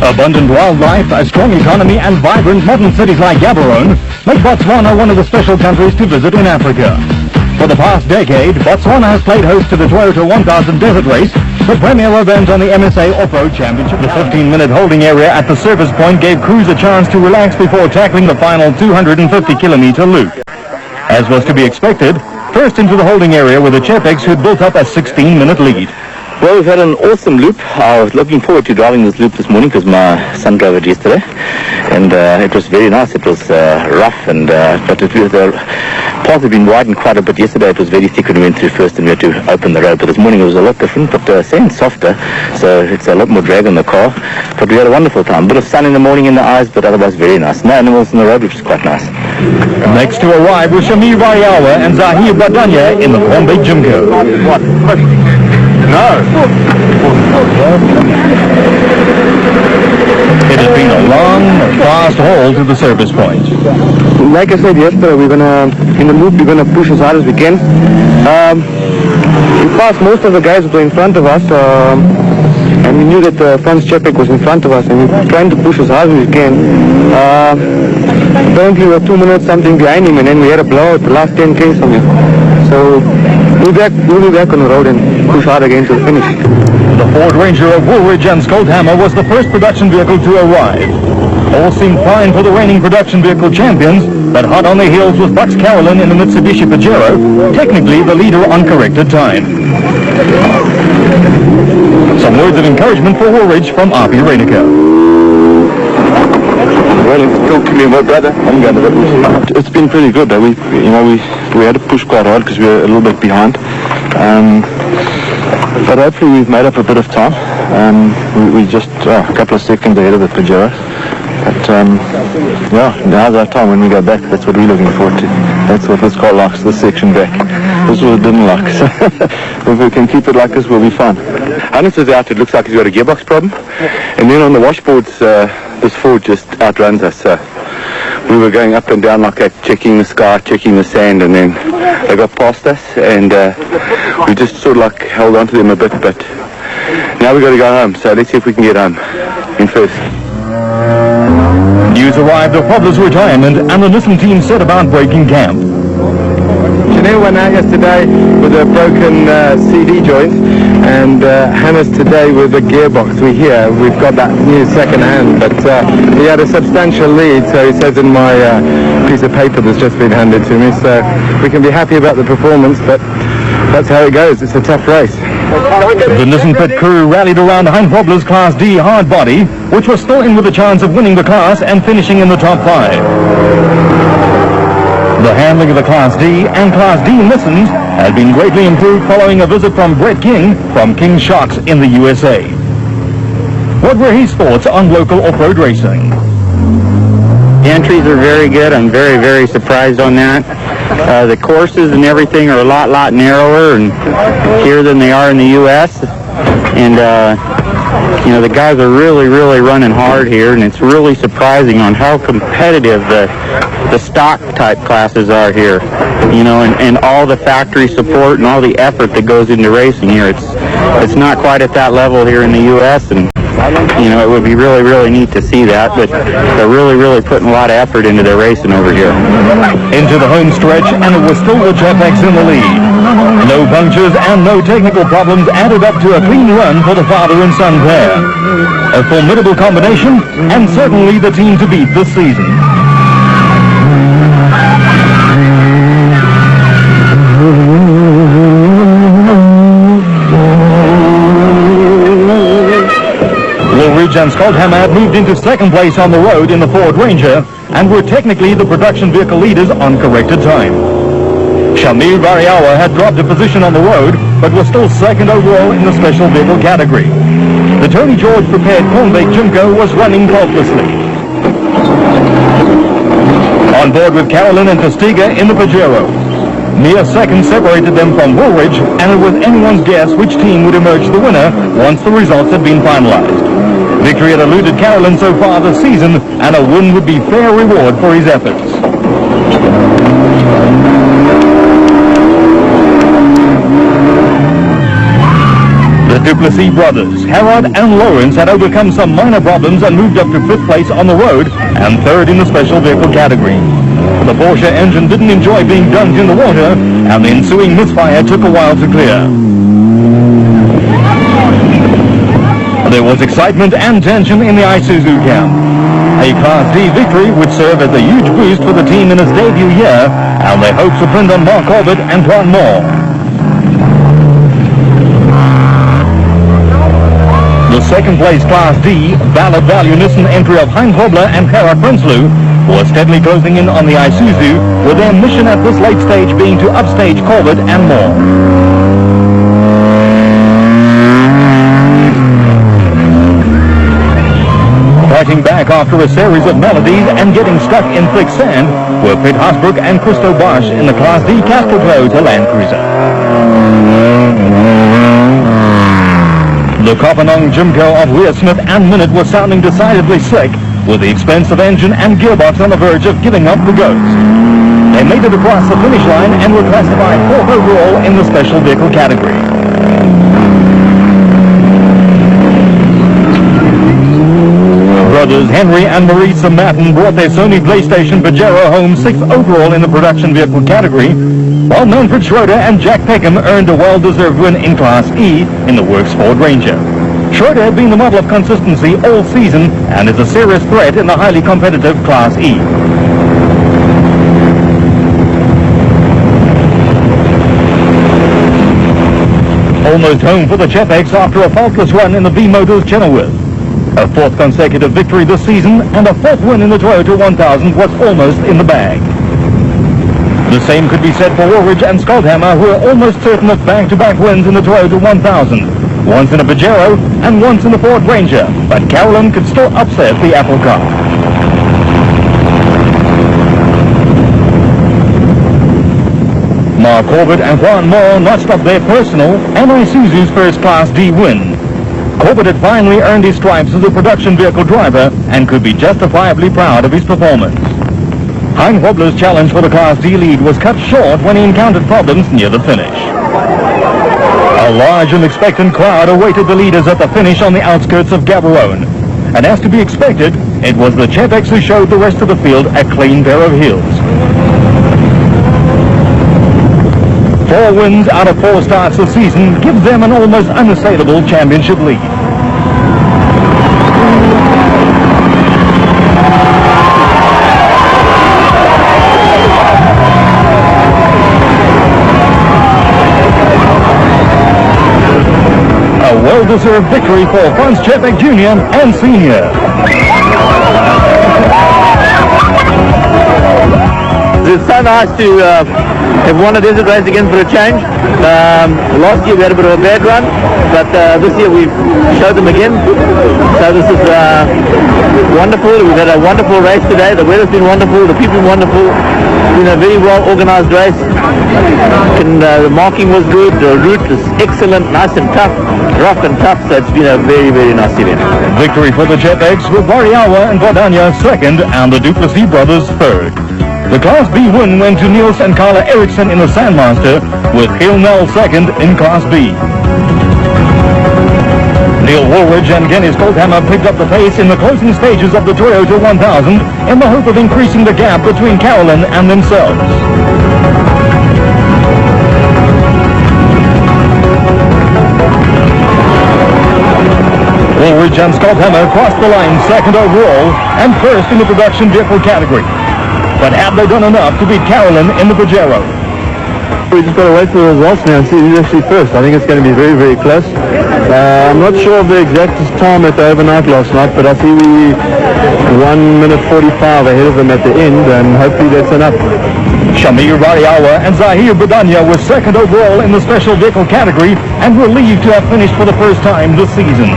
Abundant wildlife, a strong economy and vibrant modern cities like Gaborone make Botswana one of the special countries to visit in Africa. For the past decade, Botswana has played host to the Toyota 1000 Desert Race, the premier event on the MSA Off-Road Championship. The 15-minute holding area at the service point gave crews a chance to relax before tackling the final 250-kilometer loop. As was to be expected, first into the holding area were the Chepex, who'd built up a 16-minute lead. Well, we've had an awesome loop. I was looking forward to driving this loop this morning because my son drove it yesterday, and it was very nice. It was rough, and but the path had been widened quite a bit yesterday. It was very thick when we went through first, and we had to open the road. But this morning it was a lot different, but sand softer, so it's a lot more drag on the car. But we had a wonderful time. Bit of sun in the morning in the eyes, but otherwise very nice. No animals on the road, which is quite nice. Next to arrive was Shamir Variawa and Zahir Badanya in the Bombay Jimco. What? No. It has been a long, fast haul to the service point. Like I said yesterday, in the loop, we're gonna push as hard as we can. We passed most of the guys that were in front of us, and we knew that Franz Čepek was in front of us, and we were trying to push as hard as we can. Apparently we were 2 minutes something behind him, and then we had a blowout the last 10 Ks from him. So we'll be back on the road and push hard again to the finish. The Ford Ranger of Woolwich and Scoldhammer was the first production vehicle to arrive. All seemed fine for the reigning production vehicle champions, but hot on the heels was Bucks Carolyn in the Mitsubishi Pajero, technically the leader on corrected time. Some words of encouragement for Woolwich from R.P. Renico. Well, talk to me, my brother. It's been pretty good. We had to push quite hard because we were a little bit behind. But hopefully we've made up a bit of time. We just a couple of seconds ahead of the Pajero. But now's our time when we go back. That's what we're looking forward to. That's what this car likes, this section back. This is what it didn't like. So if we can keep it like this, we'll be fine. Hannes was out. It looks like he's got a gearbox problem. And then on the washboards, this Ford just outruns us. So we were going up and down like that, checking the sky, checking the sand, and then they got past us, and we just sort of like held on to them a bit, but now we've got to go home, so let's see if we can get home in first. News arrived of Pobla's retirement, and the Nissan team set about breaking camp. Janelle went out yesterday with a broken CD joint, and Hannes today with a gearbox. We've got that new second hand, but he had a substantial lead, so he says in my piece of paper that's just been handed to me, so we can be happy about the performance, but that's how it goes. It's a tough race. The Nissan pit crew rallied around Hein Pobla's Class D hard body, which was still in with a chance of winning the class and finishing in the top 5. The handling of the Class D and Class D Nissans had been greatly improved following a visit from Brett King from King Shocks in the USA. What were his thoughts on local off-road racing? The entries are very good. I'm very, very surprised on that. The courses and everything are a lot narrower and here than they are in the U.S. And the guys are really running hard here, and it's really surprising on how competitive the stock type classes are here. And all the factory support and all the effort that goes into racing here. It's not quite at that level here in the U.S. and it would be really neat to see that, but they're really putting a lot of effort into their racing over here. Into the home stretch, and it was still the Chepex in the lead. No punctures and no technical problems added up to a clean run for the father and son pair. A formidable combination, and certainly the team to beat this season. Woolwich and Scoldhammer had moved into second place on the road in the Ford Ranger and were technically the production vehicle leaders on corrected time. Shamir Variawa had dropped a position on the road but was still second overall in the special vehicle category. The Tony George prepared Cornbake Jimco was running faultlessly. On board with Carolyn and Testiga in the Pajero. Mere seconds separated them from Woolwich, and it was anyone's guess which team would emerge the winner once the results had been finalized. Victory had eluded Carolyn so far this season, and a win would be fair reward for his efforts. The Duplessis brothers, Harrod and Lawrence, had overcome some minor problems and moved up to 5th place on the road and 3rd in the special vehicle category. The Porsche engine didn't enjoy being dunked in the water, and the ensuing misfire took a while to clear. There was excitement and tension in the Isuzu camp. A Class D victory would serve as a huge boost for the team in its debut year, and their hopes were pinned on Mark Corbett and Juan Moore. The second place Class D, Valid Valueness and entry of Heinz Hobler and Gerhard Prinsloo, was steadily closing in on the Isuzu, with their mission at this late stage being to upstage Corbett and Moore. Fighting back after a series of melodies and getting stuck in thick sand were Pitt Hasbrook and Christo Bosch in the Class D Castle Toyota Land Cruiser. The Kopanong Jimco of Weir Smith and Minute was sounding decidedly slick, with the expensive engine and gearbox on the verge of giving up the ghost. They made it across the finish line and were classified 4th overall in the special vehicle category. Brothers Henry and Marisa Matten brought their Sony PlayStation Pajero home 6th overall in the production vehicle category, while Manfred Schroeder and Jack Peckham earned a well-deserved win in Class E in the Works Ford Ranger. Schroeder had been the model of consistency all season and is a serious threat in the highly competitive Class E. Almost home for the Chepex after a faultless run in the V-Motors Chenoweth. A 4th consecutive victory this season and a 4th win in the Toyota 1000 was almost in the bag. The same could be said for Woolridge and Skoldhammer, who are almost certain of back-to-back wins in the Toyota 1000, once in a Pajero and once in the Ford Ranger, but Carolyn could still upset the Apple car. Mark Corbett and Juan Moore notched up their personal and Isuzu's first Class D win. Corbett had finally earned his stripes as a production vehicle driver and could be justifiably proud of his performance. Heinz Hobler's challenge for the Class D lead was cut short when he encountered problems near the finish. A large and expectant crowd awaited the leaders at the finish on the outskirts of Gaborone. And as to be expected, it was the Chepex who showed the rest of the field a clean pair of heels. 4 wins out of 4 starts this season gives them an almost unassailable championship lead. A well-deserved victory for Franz Chepex Jr. and Sr. It's so nice to have won a desert race again for a change. Last year we had a bit of a bad run, but this year we've showed them again. So this is wonderful. We've had a wonderful race today. The weather's been wonderful, the people have been wonderful. It's been a very well organized race. And the marking was good, the route is excellent, nice and tough, rough and tough, so it's been a very, very nice event. Victory for the Chepex with Variawa and Vodania 2nd and the Duplessis brothers 3rd. The Class B win went to Niels and Carla Eriksson in the Sandmaster, with Gil Nell 2nd in Class B. Neil Woolridge and Kenny Skoldhammer picked up the pace in the closing stages of the Toyota 1000 in the hope of increasing the gap between Carolyn and themselves. Woolridge and Skoldhammer crossed the line 2nd overall and 1st in the production vehicle category. But have they done enough to beat Carolyn in the Pajero? We just got to wait for the results now and see who's actually first. I think it's going to be very, very close. I'm not sure of the exact time at the overnight last night, but I see we 1 minute 45 ahead of them at the end, and hopefully that's enough. Shamir Variawa and Zahir Badania were 2nd overall in the special vehicle category and relieved to have finished for the first time this season.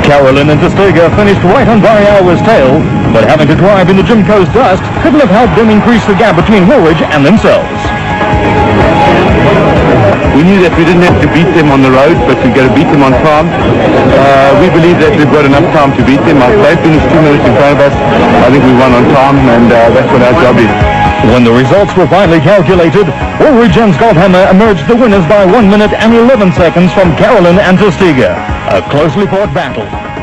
Carolyn and Testega finished right on Variawa's tail, but having to drive in the Jimco's dust couldn't have helped them increase the gap between Woolridge and themselves. We knew that we didn't have to beat them on the road, but we've got to beat them on time. We believe that we've got enough time to beat them. They finished 2 minutes in front of us. I think we won on time, and that's what our job is. When the results were finally calculated, Woolridge and Goldhammer emerged the winners by 1 minute and 11 seconds from Carolyn and Testiga. A closely fought battle.